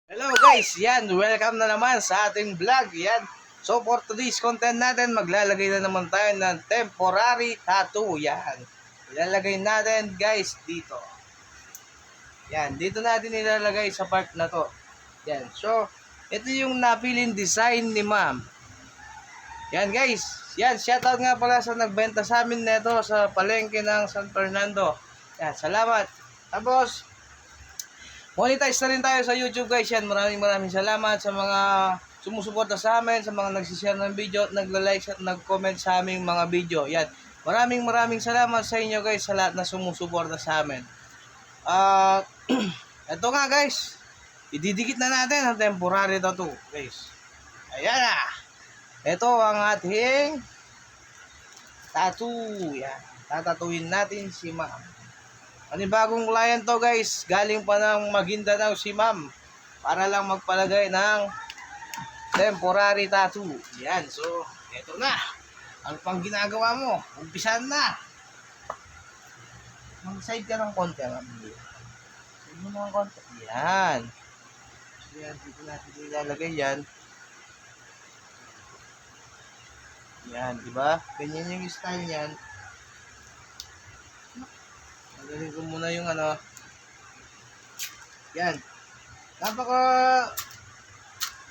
Hello guys, yan, welcome na naman sa ating vlog, yan. So for today's content natin, maglalagay na naman tayo ng temporary tattoo, yan. Ilalagay natin guys dito. Yan, dito natin ilalagay sa part na to. Yan, so ito yung napiling design ni ma'am. Yan guys, yan, shoutout nga pala sa nagbenta sa amin nito sa palengke ng San Fernando. Yan, salamat. Tapos, monetize na rin tayo sa YouTube guys. Yan, maraming salamat sa mga sumusuporta sa amin, sa mga nagsishare ng video at nagla-like at nag-comment sa aming mga video. Yan, maraming salamat sa inyo guys sa lahat na sumusuporta sa amin. At ito nga guys, ididikit na natin ang temporary tattoo guys. Ayan na. Ito ang ating tattoo. Yan, tatatuin natin si ma'am. Bagong client to guys, galing pa ng Maguindanao si ma'am para lang magpalagay ng temporary tattoo. Yan, so eto na. Ano pang ginagawa mo? Umpisan na. Mag-side ka ng konti, ma'am. Side mo ng konti. Yan. So yan, dito natin ilalagay yan. Yan, di ba? Ganyan yung style niyan. Magaling ko muna yung ano. Yan.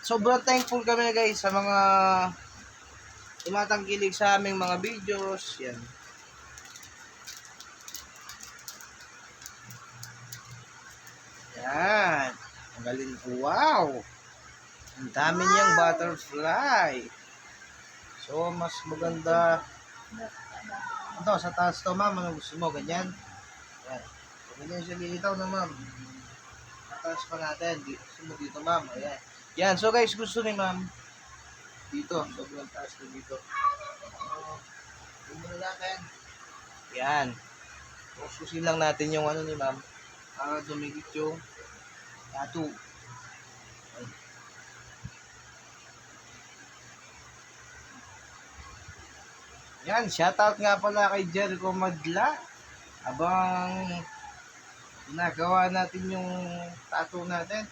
Sobrang thankful kami guys sa mga tumatangkilik sa aming mga videos. Yan. Yan. Magaling. Wow. Ang dami niyang butterfly. So, mas maganda. Ito, sa taas to ma'am. Ano gusto mo? Ganyan. Yan. Ganyan siya lilitaw na ma'am. Taas pa natin. Gusto mo dito ma'am. Ayan. Yan. So guys, gusto ni ma'am. Dito. Sobrang taas na dito. Tingnan natin. Yan. Sususin lang natin yung ano ni ma'am. Para dumigit yung tattoo. Yan. Shoutout nga pala kay Jericho Madla. Abang ginagawa natin yung tattoo natin.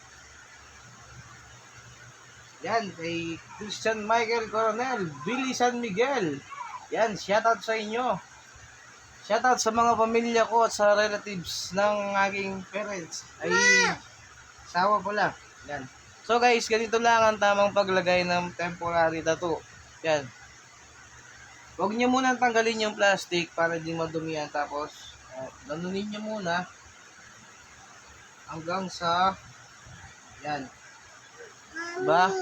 Yan, kay Christian Michael Coronel, Billy San Miguel. Yan, shoutout sa inyo. Shoutout sa mga pamilya ko at sa relatives ng aking parents. Ay, sawa pala. Yan. So guys, ganito lang ang tamang paglagay ng temporary tattoo. Yan. Huwag nyo muna tanggalin yung plastic para di madumihan. Tapos, lanunin nyo muna hanggang sa yan. Diba?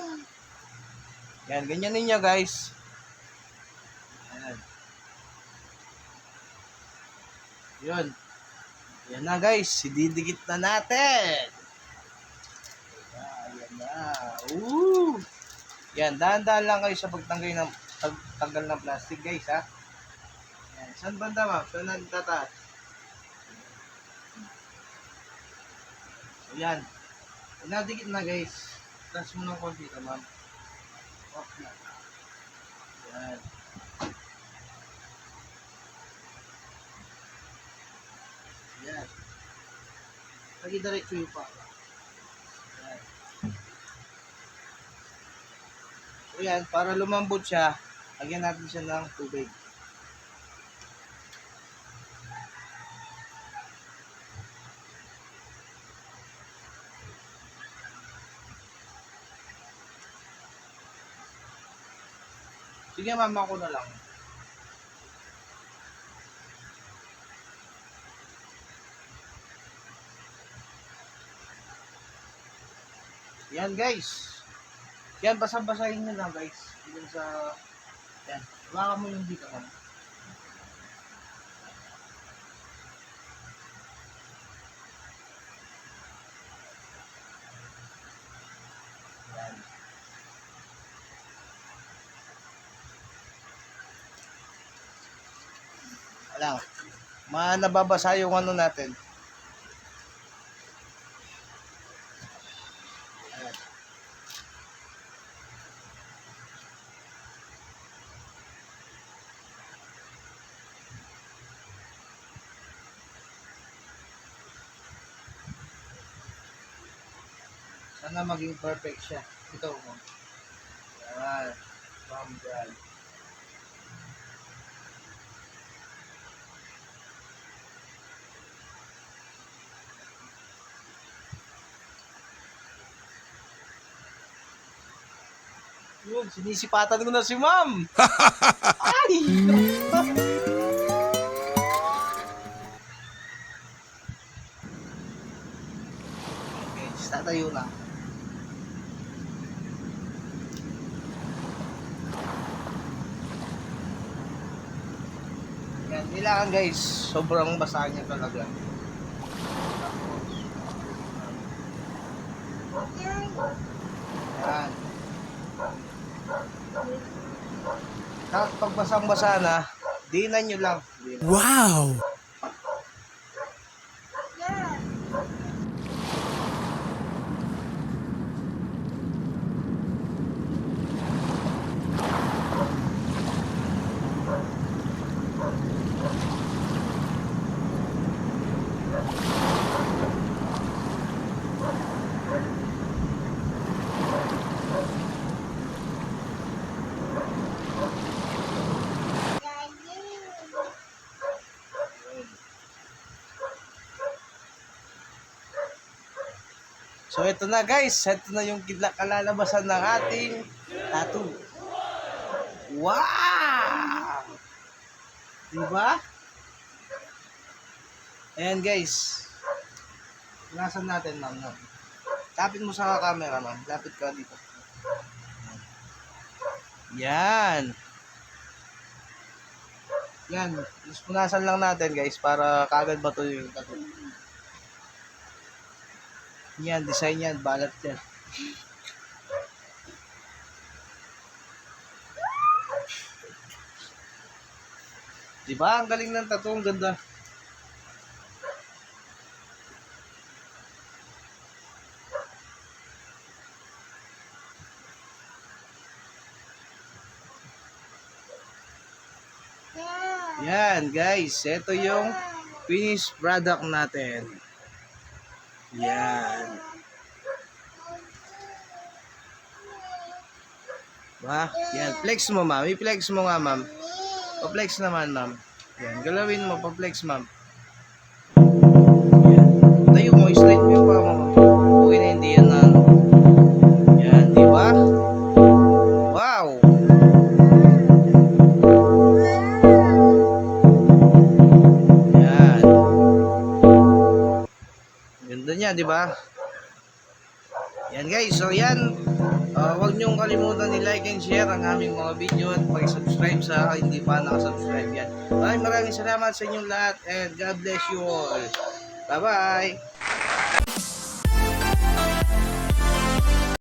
Yan, ganyan ninyo guys. Yan. Yun. Yan na guys, ididikit na natin. Yan na. Woo! Yan, dahan-dahan lang kayo sa pagtanggal ng plastic guys ha. Yan, saan banda ma'am? Saan natin tataas? So yan. Nadikit na guys. Taas mo ng konti ka ma'am. Okay. Yan. Yan. Lagi diretso yung pa. Yan. So yan, para lumambot siya, lagyan natin siya ng tubig. Sige ma'am, ako na lang. Yan guys. Yan, basa-basahin nyo lang guys. Yan sa... Yan. Baka mo yung dito ma'am. Yan. Alam. Nababasa yung ano natin. Sana maging perfect siya. Ito mo. Yan. Bam dyan. Yun, sinisipatan ko na si ma'am. Ay! Okay, tatayo na. Yan, kailangan guys, sobrang basa niya talaga. Yan. Tapos pag basang-basa na, dinan nyo lang. Wow! So ito na guys, ito na yung kalalabasan ng ating tattoo. Wow! Diba? Ayan guys. Nasaan natin ma'am? No? Lapit mo sa camera ma'am. Lapit ka dito. Yan. Yan. Tapos punasan lang natin guys para kagad matuloy yung tattoo. Yan, design yan, balat yan. Diba? Ang galing ng tattoo, ang ganda. Yan, guys. Ito yung finished product natin. Yan. Diba? Yan, flex mo ma'am. I-flex mo nga ma'am. Pa-flex naman ma'am. Yan, galawin mo, pa-flex ma'am. Yan. Tayo mo, straight mo yung paa mo. Okay na hindi yan na ano. Yan, diba? Wow! Yan. Ganda niya, diba? Yan guys, so yan. Huwag niyong kalimutan ni-like and share ang aming mga video at mag-subscribe sa hindi pa nakasubscribe yan. Maraming salamat sa inyong lahat and God bless you all. Bye-bye!